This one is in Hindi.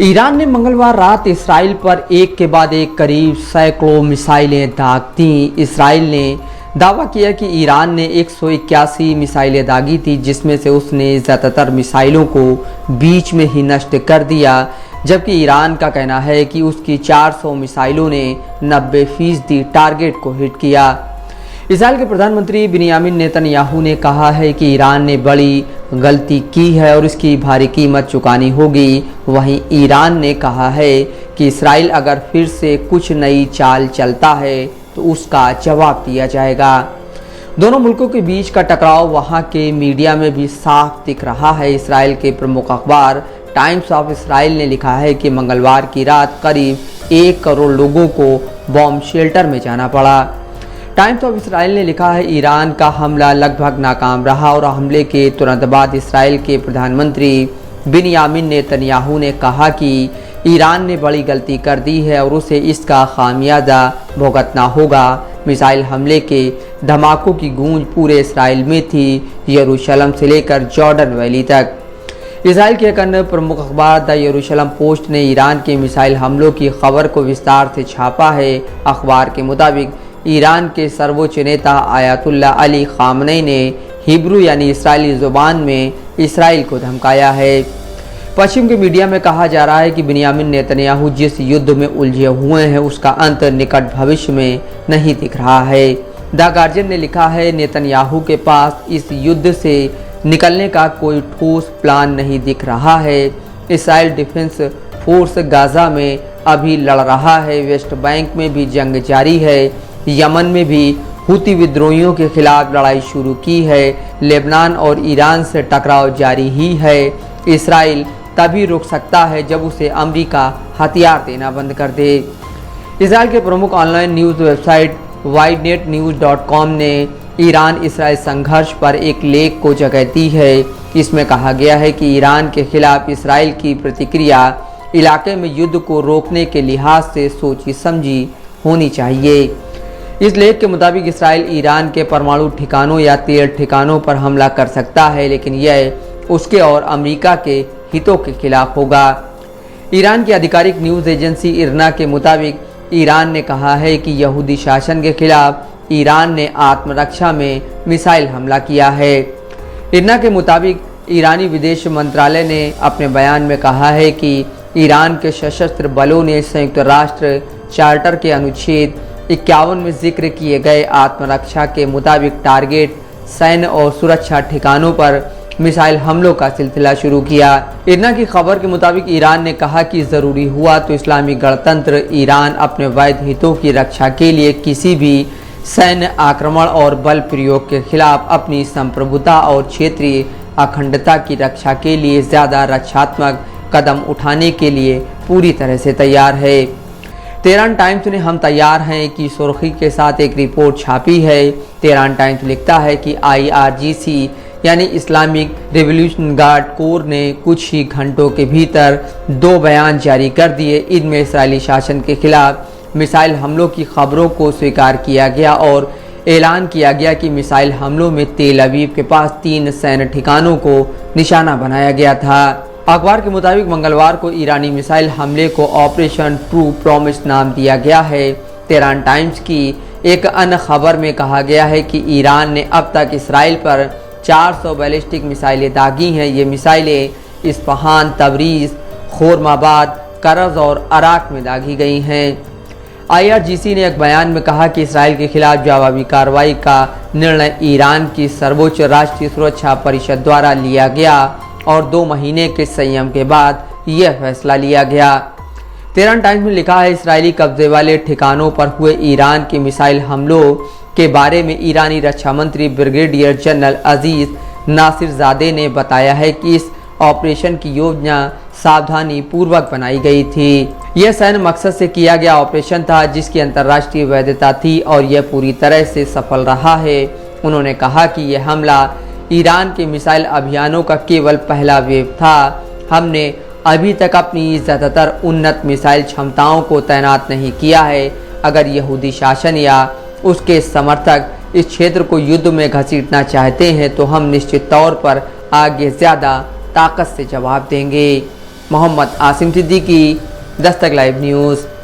ईरान ने मंगलवार रात इसराइल पर एक के बाद एक करीब सैकड़ों मिसाइलें दाग दी। इसराइल ने दावा किया कि ईरान ने 181 मिसाइलें दागी थी, जिसमें से उसने ज़्यादातर मिसाइलों को बीच में ही नष्ट कर दिया, जबकि ईरान का कहना है कि उसकी 400 मिसाइलों ने 90% टारगेट को हिट किया। इसराइल के प्रधानमंत्री बिन्यामिन नेतन्याहू ने कहा है कि ईरान ने बड़ी गलती की है और इसकी भारी कीमत चुकानी होगी। वहीं ईरान ने कहा है कि इसराइल अगर फिर से कुछ नई चाल चलता है तो उसका जवाब दिया जाएगा। दोनों मुल्कों के बीच का टकराव वहां के मीडिया में भी साफ दिख रहा है। इसराइल के प्रमुख अखबार टाइम्स ऑफ इसराइल ने लिखा है कि मंगलवार की रात करीब 1 करोड़ लोगों को बॉम्ब शेल्टर में जाना पड़ा। टाइम्स ऑफ इसराइल ने लिखा है, ईरान का हमला लगभग नाकाम रहा और हमले के तुरंत बाद इसराइल के प्रधानमंत्री बिन्यामिन नेतन्याहू ने कहा कि ईरान ने बड़ी गलती कर दी है और उसे इसका खामियाजा भुगतना होगा। मिसाइल हमले के धमाकों की गूंज पूरे इसराइल में थी, यरूशलेम से लेकर जॉर्डन वैली तक। इसराइल के एक अन्य प्रमुख अखबार द यरूशलेम पोस्ट ने ईरान के मिसाइल हमलों की खबर को विस्तार से छापा है। अखबार के मुताबिक ईरान के सर्वोच्च नेता आयतुल्लाह अली खामनेई ने हिब्रू यानी इस्राएली ज़ुबान में इसराइल को धमकाया है। पश्चिम के मीडिया में कहा जा रहा है कि बिन्यामिन नेतन्याहू जिस युद्ध में उलझे हुए हैं उसका अंत निकट भविष्य में नहीं दिख रहा है। द गार्जियन ने लिखा है, नेतन्याहू के पास इस युद्ध से निकलने का कोई ठोस प्लान नहीं दिख रहा है। इसराइल डिफेंस फोर्स गाजा में अभी लड़ रहा है, वेस्ट बैंक में भी जंग जारी है, यमन में भी हुती विद्रोहियों के खिलाफ लड़ाई शुरू की है, लेबनान और ईरान से टकराव जारी ही है। इसराइल तभी रुक सकता है जब उसे अमेरिका हथियार देना बंद कर दे। इसराइल के प्रमुख ऑनलाइन न्यूज़ वेबसाइट widenetnews.com ने ईरान इसराइल संघर्ष पर एक लेख को जगह दी है। इसमें कहा गया है कि ईरान के खिलाफ इसराइल की प्रतिक्रिया इलाके में युद्ध को रोकने के लिहाज से सोची समझी होनी चाहिए। इस लेख के मुताबिक इसराइल ईरान के परमाणु ठिकानों या तेल ठिकानों पर हमला कर सकता है, लेकिन यह उसके और अमेरिका के हितों के खिलाफ होगा। ईरान की आधिकारिक न्यूज़ एजेंसी इरना के मुताबिक ईरान ने कहा है कि यहूदी शासन के खिलाफ ईरान ने आत्मरक्षा में मिसाइल हमला किया है। इरना के मुताबिक ईरानी विदेश मंत्रालय ने अपने बयान में कहा है कि ईरान के सशस्त्र बलों ने संयुक्त राष्ट्र चार्टर के अनुच्छेद 51 में जिक्र किए गए आत्मरक्षा के मुताबिक टारगेट, सैन्य और सुरक्षा ठिकानों पर मिसाइल हमलों का सिलसिला शुरू किया। इरना की खबर के मुताबिक ईरान ने कहा कि ज़रूरी हुआ तो इस्लामी गणतंत्र ईरान अपने वैध हितों की रक्षा के लिए किसी भी सैन्य आक्रमण और बल प्रयोग के खिलाफ अपनी संप्रभुता और क्षेत्रीय अखंडता की रक्षा के लिए ज़्यादा रक्षात्मक कदम उठाने के लिए पूरी तरह से तैयार है। तेहरान टाइम्स ने हम तैयार हैं की सुर्खी के साथ एक रिपोर्ट छापी है। तेहरान टाइम्स लिखता है कि IRGC यानी इस्लामिक रिवॉल्यूशन गार्ड कोर ने कुछ ही घंटों के भीतर 2 बयान जारी कर दिए। इनमें इस्राएली शासन के खिलाफ मिसाइल हमलों की खबरों को स्वीकार किया गया और ऐलान किया गया कि मिसाइल हमलों में तेल अवीव के पास 3 सैन्य ठिकानों को निशाना बनाया गया था। अखबार के मुताबिक मंगलवार को ईरानी मिसाइल हमले को ऑपरेशन ट्रू प्रॉमिस नाम दिया गया है। तेहरान टाइम्स की एक अन्य खबर में कहा गया है कि ईरान ने अब तक इसराइल पर 400 बैलिस्टिक मिसाइलें दागी हैं। ये मिसाइलें इस्फहान, तबरीज़, खोरमाबाद, करज और अराक में दागी गई हैं। IRGC ने एक बयान में कहा कि इसराइल के खिलाफ जवाबी कार्रवाई का निर्णय ईरान की सर्वोच्च राष्ट्रीय सुरक्षा परिषद द्वारा लिया गया और 2 महीने के संयम के बाद यह फैसला लिया गया। तेहरान टाइम्स में लिखा है, इस्राएली कब्जे वाले ठिकानों पर हुए ईरान के मिसाइल हमलों के बारे में ईरानी रक्षा मंत्री ब्रिगेडियर जनरल अजीज नासिरजादे ने बताया है कि इस ऑपरेशन की योजना सावधानी पूर्वक बनाई गई थी। यह सैन्य मकसद से किया गया ऑपरेशन था जिसकी अंतर्राष्ट्रीय वैधता थी और यह पूरी तरह से सफल रहा है। उन्होंने कहा कि यह हमला ईरान के मिसाइल अभियानों का केवल पहला वेव था। हमने अभी तक अपनी ज़्यादातर उन्नत मिसाइल क्षमताओं को तैनात नहीं किया है। अगर यहूदी शासन या उसके समर्थक इस क्षेत्र को युद्ध में घसीटना चाहते हैं तो हम निश्चित तौर पर आगे ज़्यादा ताकत से जवाब देंगे। Mohammad Asim Siddiqui, Dastak live news.